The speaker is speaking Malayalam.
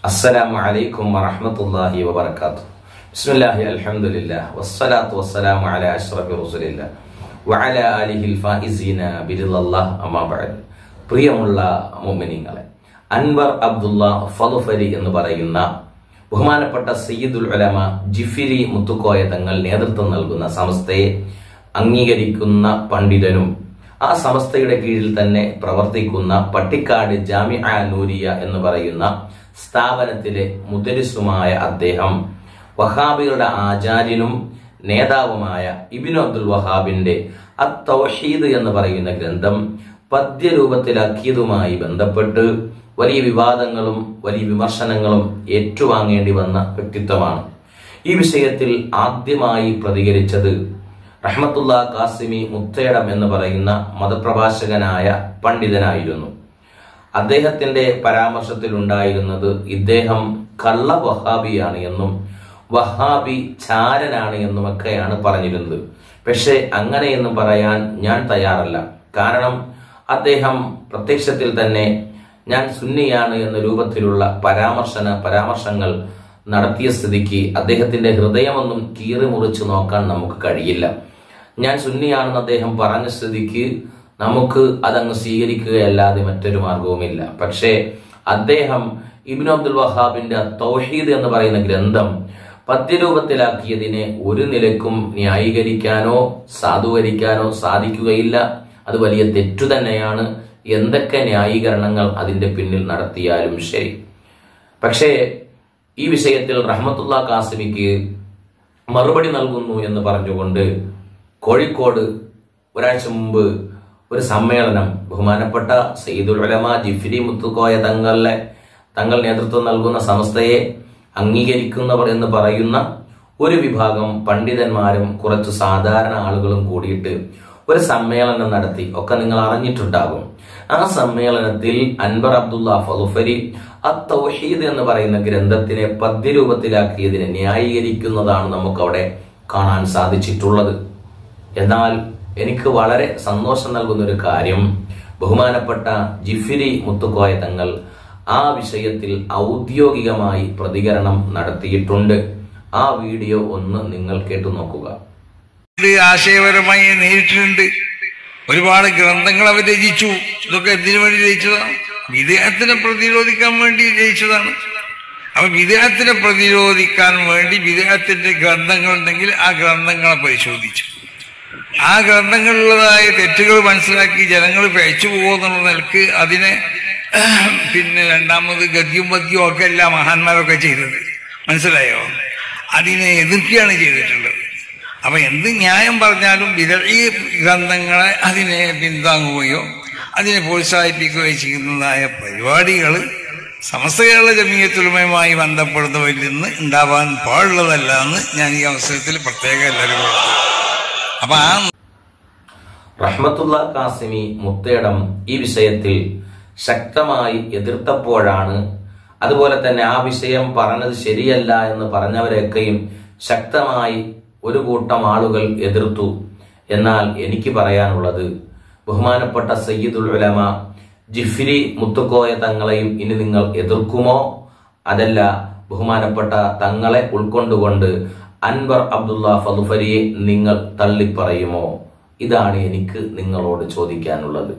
അസ്സലാമു അലൈക്കും വറഹ്മത്തുള്ളാഹി വബറകാതുഹു. ബിസ്മില്ലാഹി അൽഹംദുലില്ലാഹ് വസ്സലാത്തു വസ്സലാമു അലാ അഷ്റഫി റസൂലില്ലാഹ് വഅലാ ആലിഹിൽ ഫായിസീന ബിറിളല്ലാഹ് അമ്മാ ബഅദ്. പ്രിയമുള്ള മുഅ്മിനീങ്ങളെ, അൻവർ അബ്ദുള്ള ഫളുഫരി എന്ന് പറയുന്ന ബഹുമാനപ്പെട്ട സയ്യിദുൽ ഉലമ ജിഫിരി മുത്തുക്കോയ തങ്ങൾ നേതൃത്വം നൽകുന്ന സമസ്തയെ അംഗീകരിക്കുന്ന പണ്ഡിതനും ആ സമസ്തയുടെ കീഴിൽ തന്നെ പ്രവർത്തിക്കുന്ന പട്ടിക്കാട് ജാമിഅ നൂരിയ എന്ന് പറയുന്ന സ്ഥാപനത്തിലെ മുദരിസുമായ അദ്ദേഹം വഹാബികളുടെ ആചാര്യനും നേതാവുമായ ഇബ്നു അബ്ദുൽ വഹാബിന്റെ അത്തൗഹീദ് എന്ന് പറയുന്ന ഗ്രന്ഥം പദ്യരൂപത്തിലാക്കിയതുമായി ബന്ധപ്പെട്ട് വലിയ വിവാദങ്ങളും വലിയ വിമർശനങ്ങളും ഏറ്റുവാങ്ങേണ്ടി വന്ന വ്യക്തിത്വമാണ്. ഈ വിഷയത്തിൽ ആദ്യമായി പ്രതികരിച്ചത് റഹ്മത്തുള്ള കാസിമി മുത്തേടം എന്ന് പറയുന്ന മതപ്രഭാഷകനായ പണ്ഡിതനായിരുന്നു. അദ്ദേഹത്തിന്റെ പരാമർശത്തിൽ ഉണ്ടായിരുന്നത് ഇദ്ദേഹം കള്ള വഹാബിയാണ് എന്നും വഹാബി ചാരനാണ് എന്നുമൊക്കെയാണ് പറഞ്ഞിരുന്നത്. പക്ഷെ അങ്ങനെയൊന്നും പറയാൻ ഞാൻ തയ്യാറല്ല. കാരണം അദ്ദേഹം പ്രത്യക്ഷത്തിൽ തന്നെ ഞാൻ സുന്നിയാണ് എന്ന രൂപത്തിലുള്ള പരാമർശങ്ങൾ നടത്തിയ സ്ഥിതിക്ക് അദ്ദേഹത്തിന്റെ ഹൃദയമൊന്നും കീറി മുറിച്ചു നോക്കാൻ നമുക്ക് കഴിയില്ല. ഞാൻ സുന്നിയാണെന്ന് അദ്ദേഹം പറഞ്ഞ സ്ഥിതിക്ക് നമുക്ക് അതങ്ങ് സ്വീകരിക്കുകയല്ലാതെ മറ്റൊരു മാർഗവുമില്ല. പക്ഷേ അദ്ദേഹം ഇബ്നു അബ്ദുൽ വഹാബിന്റെ തൗഹീദ് എന്ന് പറയുന്ന ഗ്രന്ഥം പദ്യരൂപത്തിലാക്കിയതിനെ ഒരു നിലക്കും ന്യായീകരിക്കാനോ സാധൂകരിക്കാനോ സാധിക്കുകയില്ല. അത് വലിയ തെറ്റു തന്നെയാണ്. എന്തൊക്കെ ന്യായീകരണങ്ങൾ അതിന്റെ പിന്നിൽ നടത്തിയാലും ശരി. പക്ഷേ ഈ വിഷയത്തിൽ റഹ്മത്തുള്ള കാസിമിക്ക് മറുപടി നൽകുന്നു എന്ന് പറഞ്ഞുകൊണ്ട് കോഴിക്കോട് ഒരാഴ്ച മുമ്പ് ഒരു സമ്മേളനം ബഹുമാനപ്പെട്ട സയ്യിദുൽ ഉലമ ജിഫ്രി മുത്തുക്കോയ തങ്ങൾ നേതൃത്വം നൽകുന്ന സമസ്തയെ അംഗീകരിക്കുന്നവർ എന്ന് പറയുന്ന ഒരു വിഭാഗം പണ്ഡിതന്മാരും കുറച്ച് സാധാരണ ആളുകളും കൂടിയിട്ട് ഒരു സമ്മേളനം നടത്തി. ഒക്കെ നിങ്ങൾ അറിഞ്ഞിട്ടുണ്ടാകും. ആ സമ്മേളനത്തിൽ അൻവർ അബ്ദുള്ള ഫളുഫരി അത്തൗഹീദ് എന്ന് പറയുന്ന ഗ്രന്ഥത്തിനെ പദ്യരൂപത്തിലാക്കിയതിനെ ന്യായീകരിക്കുന്നതാണ് നമുക്കവിടെ കാണാൻ സാധിച്ചിട്ടുള്ളത്. എന്നാൽ എനിക്ക് വളരെ സന്തോഷം നൽകുന്ന ഒരു കാര്യം, ബഹുമാനപ്പെട്ട ജിഫിരി മുത്തുക്കോയ തങ്ങൾ ആ വിഷയത്തിൽ ഔദ്യോഗികമായി പ്രതികരണം നടത്തിയിട്ടുണ്ട്. ആ വീഡിയോ ഒന്ന് നിങ്ങൾ കേട്ടു നോക്കുക. ആശയപരമായി നേരിട്ടിട്ടുണ്ട്. ഒരുപാട് ഗ്രന്ഥങ്ങൾ അവർ രചിച്ചു. ഇതൊക്കെ എന്തിനു വേണ്ടി രചിച്ചതാണ്? വിദേഹത്തിനെ പ്രതിരോധിക്കാൻ വേണ്ടി രചിച്ചതാണ്. അപ്പൊ വിദേഹത്തിനെ പ്രതിരോധിക്കാൻ വേണ്ടി വിദേഹത്തിന്റെ ഗ്രന്ഥങ്ങൾ ഉണ്ടെങ്കിൽ ആ ഗ്രന്ഥങ്ങളെ പരിശോധിച്ചു. ആ ഗ്രന്ഥങ്ങളിലുള്ളതായ തെറ്റുകൾ മനസ്സിലാക്കി ജനങ്ങൾ പഴിച്ചു പോകുന്നുള്ള നിലക്ക് അതിനെ രണ്ടാമത് ഗദ്യവും പദ്യവും ഒക്കെ എല്ലാ മഹാന്മാരൊക്കെ ചെയ്തത് മനസ്സിലായോ? അതിനെ എതിർക്കുകയാണ് ചെയ്തിട്ടുള്ളത്. അപ്പൊ എന്ത് ന്യായം പറഞ്ഞാലും ഈ ഗ്രന്ഥങ്ങളെ അതിനെ പിന്താങ്ങുകയോ അതിനെ പ്രോത്സാഹിപ്പിക്കുകയോ ചെയ്യുന്നതായ പരിപാടികൾ സമസ്ത കേരള ജമീയത്തുലമയുമായി ബന്ധപ്പെടുന്നവരിൽ നിന്ന് ഉണ്ടാവാൻ പാടുള്ളതല്ല എന്ന് ഞാൻ ഈ അവസരത്തിൽ പ്രത്യേകം എല്ലാവരും അപ്പൊ റഹ്മത്തുള്ള കാസിമി മുത്തേടം ഈ വിഷയത്തിൽ ശക്തമായി എതിർത്തപ്പോഴാണ്, അതുപോലെ തന്നെ ആ വിഷയം പറഞ്ഞത് ശരിയല്ല എന്ന് പറഞ്ഞവരെയൊക്കെയും ശക്തമായി ഒരു കൂട്ടം ആളുകൾ എതിർത്തു. എന്നാൽ എനിക്ക് പറയാനുള്ളത്, ബഹുമാനപ്പെട്ട സയ്യിദുൽ ഉലമ ജിഫ്രി മുത്തുക്കോയ തങ്ങളെയും ഇനി നിങ്ങൾ എതിർക്കുമോ? അതല്ല ബഹുമാനപ്പെട്ട തങ്ങളെ ഉൾക്കൊണ്ടുകൊണ്ട് അൻവർ അബ്ദുള്ള ഫളുഫരിയെ നിങ്ങൾ തള്ളിപ്പറയുമോ? ഇതാണ് എനിക്ക് നിങ്ങളോട് ചോദിക്കാനുള്ളത്.